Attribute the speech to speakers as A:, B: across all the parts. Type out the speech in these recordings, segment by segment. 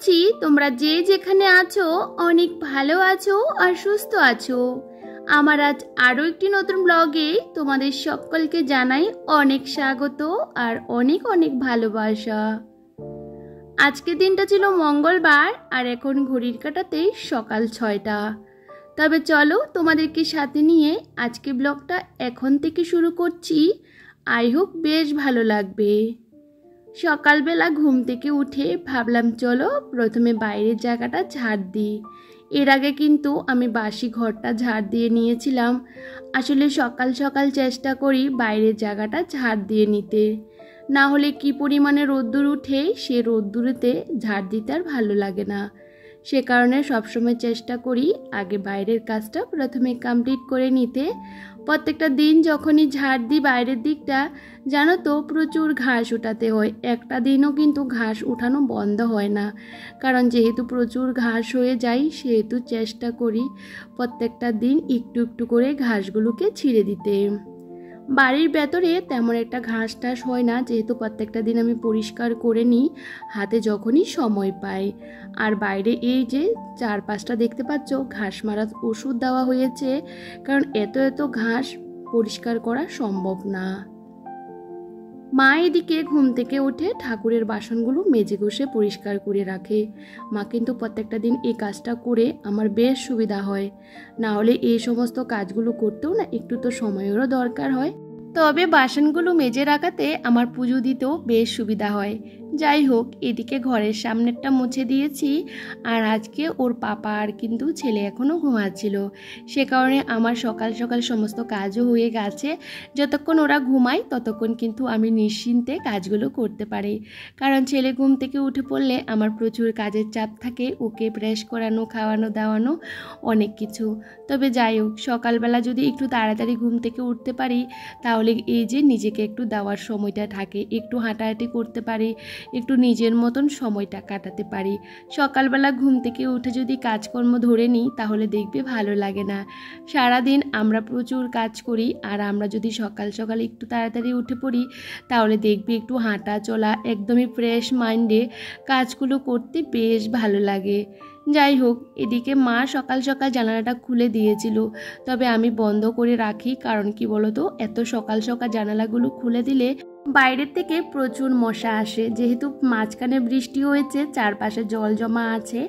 A: করছি তোমরা যে যেখানে আছো অনেক ভালো আছো আর সুস্থ আছো। আমার আজ আরও একটি নতুন ব্লগে তোমাদের সকলকে জানাই অনেক স্বাগত আর অনেক অনেক ভালোবাসা। আজকের দিনটা ছিল মঙ্গলবার আর এখন ঘড়ির কাঁটাতে সকাল 6টা। তবে চলো তোমাদেরকে সাথে নিয়ে আজকে ব্লগটা এখন থেকে শুরু করছি। আই হোপ বেশ ভালো লাগবে। সকালবেলা ঘুম থেকে উঠে ভাবলাম চলো প্রথমে বাইরের জায়গাটা ঝাড় দিই। এর আগে কিন্তু আমি বাসি ঘরটা ঝাড় দিয়ে নিয়েছিলাম। আসলে সকাল সকাল চেষ্টা করি বাইরের জায়গাটা ঝাড় দিয়ে নিতে, না হলে কি পরিমাণে রোদ্দুর উঠে সে রোদ্দুরেতে ঝাড় দিতে আর ভালো লাগে না। সে কারণে সবসময় চেষ্টা করি আগে বাইরের কাজটা প্রথমে কমপ্লিট করে নিতে। প্রত্যেকটা দিন যখনই ঝাড় দিই বাইরের দিকটা, জানো তো প্রচুর ঘাস উঠাতে হয়। একটা দিনও কিন্তু ঘাস উঠানো বন্ধ হয় না, কারণ যেহেতু প্রচুর ঘাস হয়ে যায় সেহেতু চেষ্টা করি প্রত্যেকটা দিন একটু একটু করে ঘাসগুলোকে ছিঁড়ে দিতে। বাড়ির ভেতরে তেমন একটা ঘাস টাস হয় না, যেহেতু প্রত্যেকটা দিন আমি পরিষ্কার করে নিই হাতে যখনই সময় পাই। আর বাইরে এই যে চারপাশটা দেখতে পাচ্ছ ঘাস মারার ওষুধ দেওয়া হয়েছে, কারণ এত এত ঘাস পরিষ্কার করা সম্ভব না। মা এদিকে ঘুম থেকে উঠে ঠাকুরের বাসনগুলো মেজে ঘষে পরিষ্কার করে রাখে। মা কিন্তু প্রত্যেকটা দিন এই কাজটা করে আমার বেশ সুবিধা হয়, না হলে এই সমস্ত কাজগুলো করতেও না একটু তো সময়েরও দরকার হয়। তবে বাসনগুলো মেজে রাখাতে আমার পুজো দিতেও বেশ সুবিধা হয়। যাই হোক, এদিকে ঘরের সামনেরটা মুছে দিয়েছি। আর আজকে ওর পাপা আর কিন্তু ছেলে এখনও ঘুমাচ্ছিল, সে কারণে আমার সকাল সকাল সমস্ত কাজও হয়ে গেছে। যতক্ষণ ওরা ঘুমায় ততক্ষণ কিন্তু আমি নিশ্চিন্তে কাজগুলো করতে পারি, কারণ ছেলে ঘুম থেকে উঠে পড়লে আমার প্রচুর কাজের চাপ থাকে, ওকে ফ্রেশ করানো, খাওয়ানো দাওয়ানো অনেক কিছু। তবে যাই হোক, সকালবেলা যদি একটু তাড়াতাড়ি ঘুম থেকে উঠতে পারি তাহলে এই যে নিজেকে একটু দেওয়ার সময়টা থাকে, একটু হাঁটাহাঁটি করতে পারি, একটু নিজের মতন সময়টা কাটাতে পারি। সকালবেলা ঘুম থেকে উঠে যদি কাজকর্ম ধরে নিই তাহলে দেখবে ভালো লাগে না। সারাদিন আমরা প্রচুর কাজ করি, আর আমরা যদি সকাল সকাল একটু তাড়াতাড়ি উঠে পড়ি তাহলে দেখবে একটু হাঁটা চলা একদমই ফ্রেশ মাইন্ডে কাজগুলো করতে বেশ ভালো লাগে। যাই হোক, এদিকে মা সকাল সকাল জানালাটা খুলে দিয়েছিল, তবে আমি বন্ধ করে রাখি। কারণ কি বলতো, এত সকাল সকাল জানালাগুলো খুলে দিলে বাইরের থেকে প্রচুর মশা আসে। যেহেতু মাঝখানে বৃষ্টি হয়েছে, চারপাশে জল জমা আছে,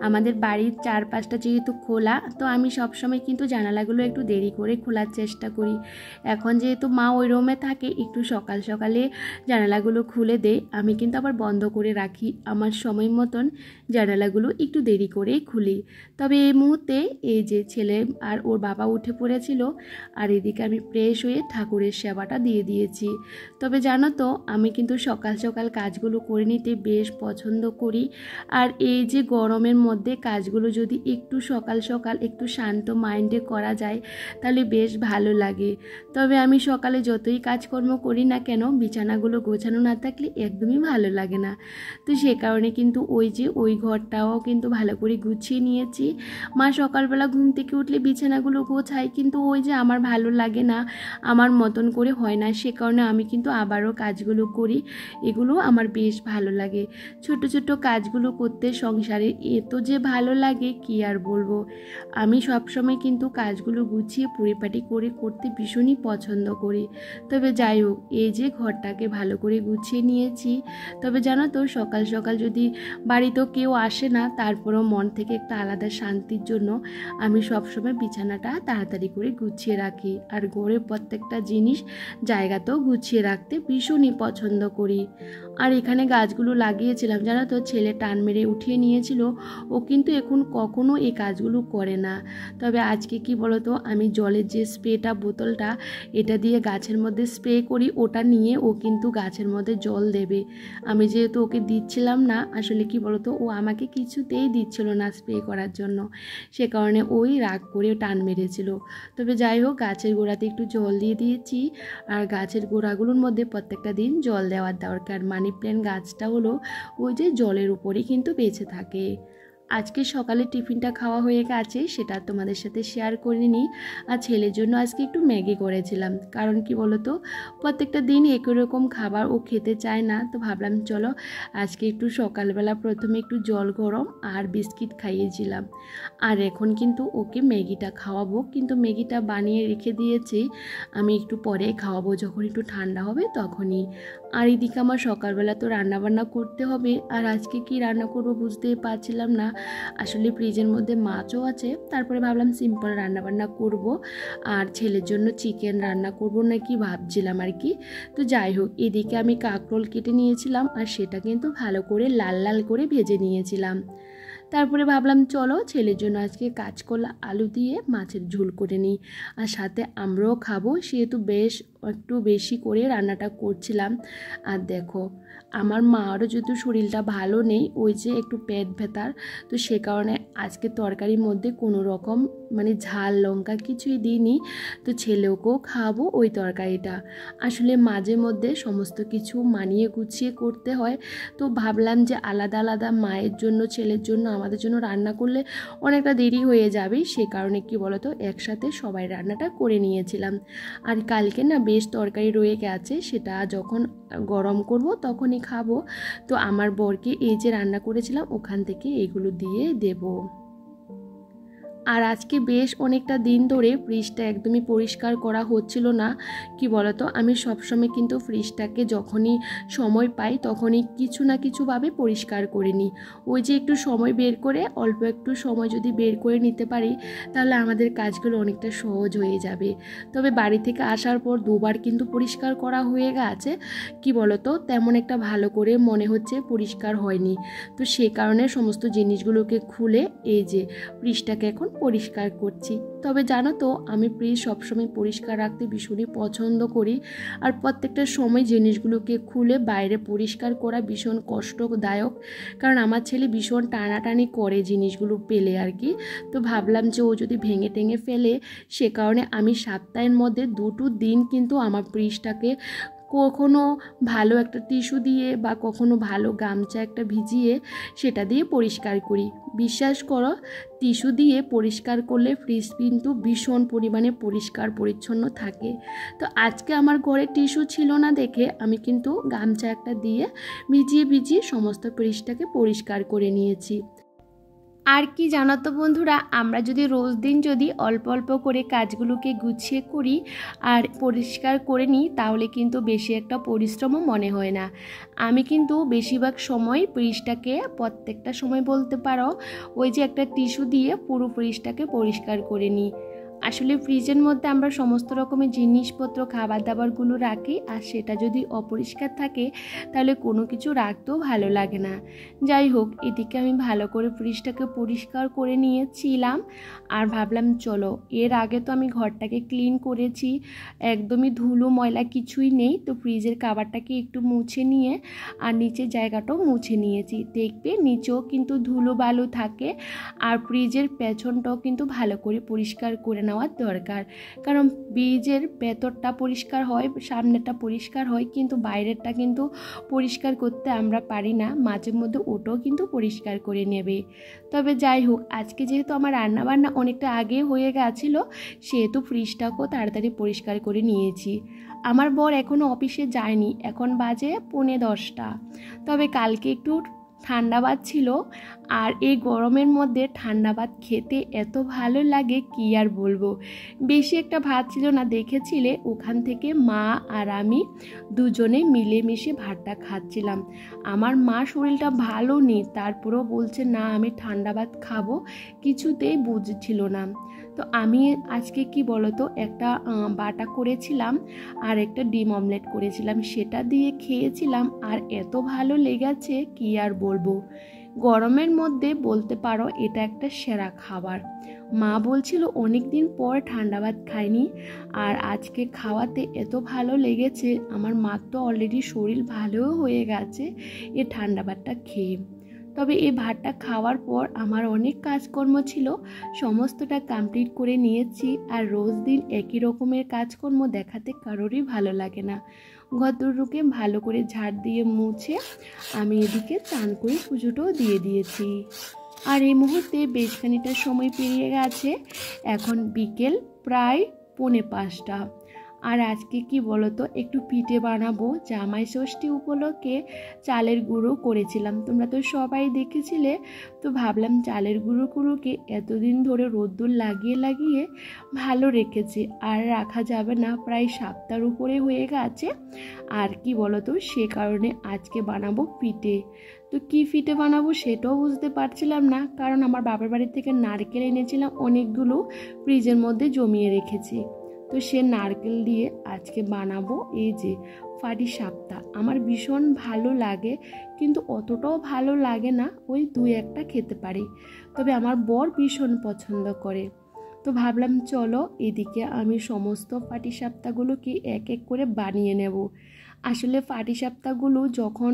A: আমাদের বাড়ির চারপাশটা যেহেতু খোলা, তো আমি সবসময় কিন্তু জানালাগুলো একটু দেরি করে খোলার চেষ্টা করি। এখন যেহেতু মা ওই রুমে থাকে, একটু সকাল সকালে জানালাগুলো খুলে দেয়, আমি কিন্তু আবার বন্ধ করে রাখি। আমার সময় মতন জানালাগুলো একটু দেরি করেই খুলি। তবে এই মুহূর্তে এই যে ছেলে আর ওর বাবা উঠে পড়েছিল, আর এদিকে আমি ফ্রেশ হয়ে ঠাকুরের সেবাটা দিয়ে দিয়েছি। তবে জানো তো, আমি কিন্তু সকাল সকাল কাজগুলো করে নিতে বেশ পছন্দ করি। আর এই যে গরমের মধ্যে কাজগুলো যদি একটু সকাল সকাল একটু শান্ত মাইন্ডে করা যায় তাহলে বেশ ভালো লাগে। তবে আমি সকালে যতই কাজকর্ম করি না কেন, বিছানাগুলো গোছানো না থাকলে একদমই ভালো লাগে না। তো সে কারণে কিন্তু ওই ঘরটাও কিন্তু ভালো করে গুছিয়ে নিয়েছি। মা সকালবেলা ঘুম থেকে উঠলে বিছানাগুলো গোছায়, কিন্তু ওই যে আমার ভালো লাগে না, আমার মতন করে হয় না, সে কারণে আমি কিন্তু আবারও কাজগুলো করি। এগুলো আমার বেশ ভালো লাগে। ছোট ছোট কাজগুলো করতে সংসারে এত যে ভালো লাগে কি আর বলবো। আমি সবসময় কিন্তু কাজগুলো গুছিয়ে পরিপাটি করে করতে ভীষণই পছন্দ করি। তবে যাই হোক, এই যে ঘরটাকে ভালো করে গুছিয়ে নিয়েছি। তবে জানো তো, সকাল সকাল যদি বাড়িতেও কেউ আসে না, তারপরেও মন থেকে একটা আলাদা শান্তির জন্য আমি সবসময় বিছানাটা তাড়াতাড়ি করে গুছিয়ে রাখি। আর ঘরের প্রত্যেকটা জিনিস জায়গাতেও গুছিয়ে রাখতে ভীষণই পছন্দ করি। আর এখানে গাছগুলো লাগিয়েছিলাম, জানো তো, ছেলে টান মেরে উঠিয়ে নিয়েছিল। ও কিন্তু এখন কখনো এই কাজগুলো করে না। তবে আজকে কি বলতো, আমি জলের যে স্প্রেটা বোতলটা, এটা দিয়ে গাছের মধ্যে স্প্রে করি, ওটা নিয়ে ও কিন্তু গাছের মধ্যে জল দেবে। আমি যেহেতু ওকে দিচ্ছিলাম না, আসলে কি বলতো, ও আমাকে কিছুতেই দিচ্ছিল না স্প্রে করার জন্য, সে কারণে ওই রাগ করে টান মেরেছিল। তবে যাই হোক, গাছের গোড়াতে একটু জল দিয়ে দিয়েছি। আর গাছের গোড়াগুলোর মধ্যে প্রত্যেকটা দিন জল দেওয়ার দরকার। মানি প্ল্যান্ট গাছটা হলো ওই যে জলের উপরেই কিন্তু বেঁচে থাকে। আজকে সকালে টিফিনটা খাওয়া হয়ে গেছে, সেটা তোমাদের সাথে শেয়ার করে নিই। আর ছেলের জন্য আজকে একটু ম্যাগি করেছিলাম, কারণ কি বলো তো, প্রত্যেকটা দিন একই রকম খাবার ও খেতে চায় না। তো ভাবলাম চলো আজকে একটু সকালবেলা প্রথমে একটু জল গরম আর বিস্কিট খাইয়েছিলাম, আর এখন কিন্তু ওকে ম্যাগিটা খাওয়াবো। কিন্তু ম্যাগিটা বানিয়ে রেখে দিয়েছি, আমি একটু পরে খাওয়াবো, যখন একটু ঠান্ডা হবে তখনই। আর এদিকে আমার সকালবেলা তো রান্নাবান্না করতে হবে, আর আজকে কি রান্না করব বুঝতে পারছিলাম না। আসলে ফ্রিজের মধ্যে মাছও আছে, তারপরে ভাবলাম সিম্পল রান্নাবান্না করব, আর ছেলের জন্য চিকেন রান্না করব নাকি ভাবছিলাম আর কি। তো যাই হোক, এদিকে আমি কাঁকরোল কেটে নিয়েছিলাম, আর সেটা কিন্তু ভালো করে লাল লাল করে ভেজে নিয়েছিলাম। তারপরে ভাবলাম চলো ছেলের জন্য আজকে কাঁচকলা আলু দিয়ে মাছের ঝোল করে নিই, আর সাথে আমরাও খাবো, সেহেতু বেশ একটু বেশি করে রান্নাটা করছিলাম। আর দেখো, আমার মারও যেহেতু শরীরটা ভালো নেই, ওই যে একটু পেট ব্যথার, তো সে কারণে আজকে তরকারির মধ্যে কোনো রকম মানে ঝাল লঙ্কা কিছুই দিইনি। তো ছেলেকেও খাওয়াবো ওই তরকারিটা। আসলে মাঝে মধ্যে সমস্ত কিছু মানিয়ে গুছিয়ে করতে হয়, তো ভাবলাম যে আলাদা আলাদা মায়ের জন্য, ছেলের জন্য, আমাদের জন্য রান্না করলে অনেকটা দেরি হয়ে যাবে। সে কারণে কি বলতো, একসাথে সবাই রান্নাটা করে নিয়েছিলাম। আর কালকে না বেশ তরকারি রয়ে গেছে, সেটা যখন গরম করব তখনই খাবো। তো আমার বরকে এই যে রান্না করেছিলাম ওখান থেকে এগুলো দিয়ে দেবো। আর আজকে বেশ অনেকটা দিন ধরে ফ্রিজটা একদমই পরিষ্কার করা হচ্ছিল না। কি বলতো, আমি সবসময় কিন্তু ফ্রিজটাকে যখনই সময় পাই তখনই কিছু না কিছুভাবে পরিষ্কার করে নিই। ওই যে একটু সময় বের করে, অল্প একটু সময় যদি বের করে নিতে পারি, তাহলে আমাদের কাজগুলো অনেকটা সহজ হয়ে যাবে। তবে বাড়ি থেকে আসার পর দুবার কিন্তু পরিষ্কার করা হয়ে গেছে। কি বলতো, তেমন একটা ভালো করে মনে হচ্ছে পরিষ্কার হয়নি। তো সে কারণে সমস্ত জিনিসগুলোকে খুলে এই যে ফ্রিজটাকে এখন পরিষ্কার করছি। তবে জানো তো, আমি ফ্রিজ সবসময় পরিষ্কার রাখতে ভীষণই পছন্দ করি, আর প্রত্যেকটা সময় জিনিসগুলোকে খুলে বাইরে পরিষ্কার করা ভীষণ কষ্টদায়ক, কারণ আমার ছেলে ভীষণ টানাটানি করে জিনিসগুলো পেলে আর কি। তো ভাবলাম যে ও যদি ভেঙে টেঙে ফেলে, সে কারণে আমি সপ্তাহের মধ্যে 2 দিন কিন্তু আমার ফ্রিজটাকে কখনো ভালো একটা টিস্যু দিয়ে বা কখনো ভালো গামছা একটা ভিজিয়ে সেটা দিয়ে পরিষ্কার করি। বিশ্বাস করো, টিস্যু দিয়ে পরিষ্কার করলে ফ্রিজ কিন্তু ভীষণ পরিমাণে পরিষ্কার পরিচ্ছন্ন থাকে। তো আজকে আমার ঘরে টিস্যু ছিল না দেখে আমি কিন্তু গামছা একটা দিয়ে ভিজিয়ে সমস্ত ফ্রিজটাকে পরিষ্কার করে নিয়েছি। আর কি জানো তো বন্ধুরা, আমরা যদি রোজ দিন যদি অল্প অল্প করে কাজগুলোকে গুছিয়ে করি আর পরিষ্কার করে নিই, তাহলে কিন্তু বেশি একটা পরিশ্রমও মনে হয় না। আমি কিন্তু বেশিরভাগ সময় ফ্রিজটাকে, প্রত্যেকটা সময় বলতে পারো, ওই যে একটা টিস্যু দিয়ে পুরো ফ্রিজটাকে পরিষ্কার করে নিই। আসলে ফ্রিজের মধ্যে আমরা সমস্ত রকমের জিনিসপত্র, খাবার দাবারগুলো রাখি, আর সেটা যদি অপরিষ্কার থাকে তাহলে কোনো কিছু রাখতেও ভালো লাগে না। যাই হোক, এদিকে আমি ভালো করে ফ্রিজটাকে পরিষ্কার করে নিয়েছিলাম, আর ভাবলাম চলো, এর আগে তো আমি ঘরটাকে ক্লিন করেছি, একদমই ধুলো ময়লা কিছুই নেই। তো ফ্রিজের কভারটাকে একটু মুছে নিয়ে আর নিচের জায়গাটাও মুছে নিয়েছি। দেখবে নিচেও কিন্তু ধুলো বালু থাকে, আর ফ্রিজের পেছনটাও কিন্তু ভালো করে পরিষ্কার করে নেওয়ার দরকার, কারণ ফ্রিজের ভেতরটা পরিষ্কার হয়, সামনেটা পরিষ্কার হয়, কিন্তু বাইরেরটা কিন্তু পরিষ্কার করতে আমরা পারি না। মাঝে মধ্যে ওটাও কিন্তু পরিষ্কার করে নেবে। তবে যাই হোক, আজকে যেহেতু আমার রান্নাবান্না অনেকটা আগে হয়ে গেছিলো, সেহেতু ফ্রিজটাকেও তাড়াতাড়ি পরিষ্কার করে নিয়েছি। আমার বর এখনও অফিসে যায়নি, এখন বাজে 10:45। তবে কালকে একটু ঠান্ডা ভাত ছিল, আর এই গরমের মধ্যে ঠান্ডা ভাত খেতে এত ভালো লাগে কি আর বলবো। বেশি একটা ভাত ছিল না, দেখেছিলে, ওখান থেকে মা আর আমি দুজনে মিলেমিশে ভাতটা খাচ্ছিলাম। আমার মা শরীরটা ভালো নেই, তারপরেও বলছে না আমি ঠান্ডা ভাত খাবো, কিছুতেই বুঝছিল না। তো আমি আজকে কি বলতো, একটা বাটা করেছিলাম আর একটা ডিম অমলেট করেছিলাম, সেটা দিয়ে খেয়েছিলাম, আর এত ভালো লেগেছে কি আর বলবো। গরমের মধ্যে বলতে পারো এটা একটা সেরা খাবার। মা বলছিল অনেক দিন পর ঠান্ডা ভাত খাইনি, আর আজকে খাওয়াতে এত ভালো লেগেছে। আমার মার তো অলরেডি শরীর ভালোও হয়ে গেছে এ ঠান্ডা ভাতটা খেয়ে। তবে এই ভাতটা খাওয়ার পর আমার অনেক কাজকর্ম ছিল, সমস্তটা কমপ্লিট করে নিয়েছি। আর রোজ দিন একই রকমের কাজকর্ম দেখাতে কারোরই ভালো লাগে না। ঘরদোরকে ভালো করে ঝাড় দিয়ে মুছে আমি এদিকে চান করে পুজোটাও দিয়ে দিয়েছি। আর এই মুহূর্তে বেশ খানিকটা সময় পেরিয়ে গেছে, এখন বিকেল প্রায় 4:45। আর আজকে কি বলতো, একটু পিঠে বানাবো। জামাই ষষ্ঠী উপলক্ষে চালের গুঁড়ো করেছিলাম, তোমরা তো সবাই দেখেছিলে। তো ভাবলাম চালের গুঁড়োগুলোকে এতদিন ধরে রোদ্দুর লাগিয়ে লাগিয়ে ভালো রেখেছি, আর রাখা যাবে না, প্রায় সপ্তাহের উপরে হয়ে গেছে। আর কি বলতো, সে কারণে আজকে বানাবো পিঠে। তো কি পিঠে বানাবো সেটাও বুঝতে পারছিলাম না, কারণ আমার বাবার বাড়ি থেকে নারকেল এনেছিলাম অনেকগুলো, ফ্রিজের মধ্যে জমিয়ে রেখেছি। তো সে নারকেল দিয়ে আজকে বানাবো এই যে পাটিসাপটা। আমার ভীষণ ভালো লাগে, কিন্তু অতটাও ভালো লাগে না, ওই 2-1টা খেতে পারি, তবে আমার বর ভীষণ পছন্দ করে। তো ভাবলাম চলো এদিকে আমি সমস্ত পাটিসাপটাগুলোকে এক এক করে বানিয়ে নেব। আসলে পাটিসাপটাগুলো যখন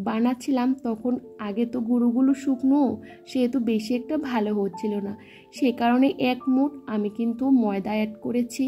A: বানাচ্ছিলাম তখন আগে তো গুঁড়োগুলো শুকনো, সেহেতু বেশি একটা ভালো হচ্ছিল না, সে কারণে 1 মুঠ আমি কিন্তু ময়দা অ্যাড করেছি,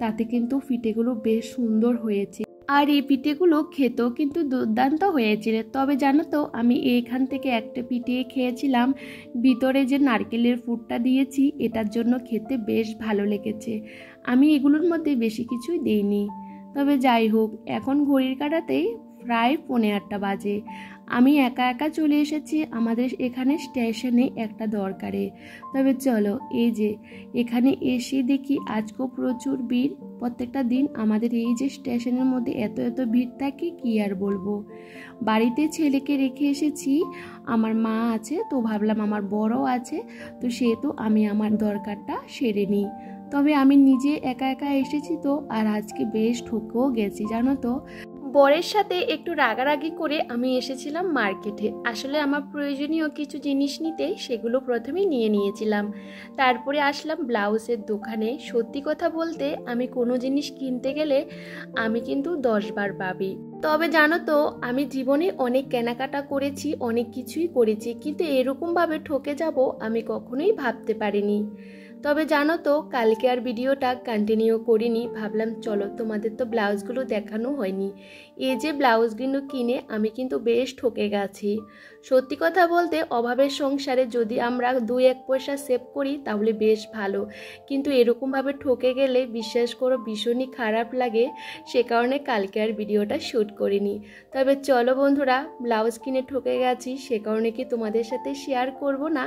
A: তাতে কিন্তু পিঠেগুলো বেশ সুন্দর হয়েছে। আর এই পিঠেগুলো খেতেও কিন্তু দুর্দান্ত হয়েছিল। তবে জানো তো, আমি এইখান থেকে একটা পিঠে খেয়েছিলাম, ভিতরে যে নারকেলের পুরটা দিয়েছি এটার জন্য খেতে বেশ ভালো লেগেছে। আমি এগুলোর মধ্যে বেশি কিছুই দেইনি। তবে যাই হোক, এখন ঘড়ির কাঁটাতেই প্রায় 8:45 বাজে। আমি একা একা চলে এসেছি আমাদের এখানে স্টেশনে একটা দরকারে। তবে চলো, এই যে এখানে এসে দেখি আজকেও প্রচুর ভিড়। প্রত্যেকটা দিন আমাদের এই যে স্টেশনের মধ্যে এত এত ভিড় থাকে, কি আর বলবো। বাড়িতে ছেলেকে রেখে এসেছি, আমার মা আছে, তো ভাবলাম আমার বড়ও আছে, তো সেহেতু আমি আমার দরকারটা সেরে নিই। তবে আমি নিজে একা একা এসেছি তো, আর আজকে বেশ ঠকেও গেছি জানো তো। বরের সাথে একটু রাগারাগি করে আমি এসেছিলাম মার্কেটে। আসলে আমার প্রয়োজনীয় কিছু জিনিস নিতে, সেগুলো প্রথমেই নিয়ে নিয়েছিলাম। তারপরে আসলাম ব্লাউজের দোকানে। সত্যি কথা বলতে, আমি কোনো জিনিস কিনতে গেলে আমি কিন্তু 10 বার ভাবি। তবে জানো তো, আমি জীবনে অনেক কেনাকাটা করেছি, অনেক কিছুই করেছি, কিন্তু এরকমভাবে ঠকে যাব আমি কখনোই ভাবতে পারিনি। তবে জানো তো, কালকে আর ভিডিওটা কন্টিনিউ করিনি, ভাবলাম চলো তোমাদের তো ব্লাউজগুলো দেখানো হয়নি। এই যে ব্লাউজগুলো কিনে আমি কিন্তু বেশ ঠকে গেছি। সত্যি কথা বলতে, অভাবের সংসারে যদি আমরা 2-1 পয়সা সেভ করি তাহলে বেশ ভালো, কিন্তু এরকমভাবে ঠকে গেলে বিশ্বাস করো ভীষণই খারাপ লাগে। সে কারণে কালকে আর ভিডিওটা শ্যুট করিনি। তবে চলো বন্ধুরা, ব্লাউজ কিনে ঠকে গেছি, সে কারণে কি তোমাদের সাথে শেয়ার করব না?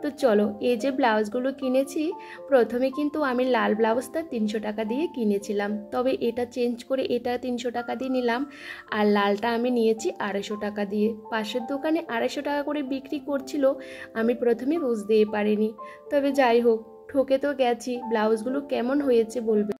A: তো চলো, এই যে ব্লাউজগুলো কিনেছি, প্রথমে কিন্তু আমি লাল ব্লাউজটা 300 টাকা দিয়ে কিনেছিলাম, তবে এটা চেঞ্জ করে এটা 300 টাকা দিয়ে নিলাম। আর লালটা আমি নিয়েছি 250 টাকা দিয়ে। পাশের দোকানে 250 টাকা করে বিক্রি করছিল, আমি প্রথমে বুঝতেই পারিনি। তবে যাই হোক, ঠকে তো গেছি। ব্লাউজগুলো কেমন হয়েছে বলবে।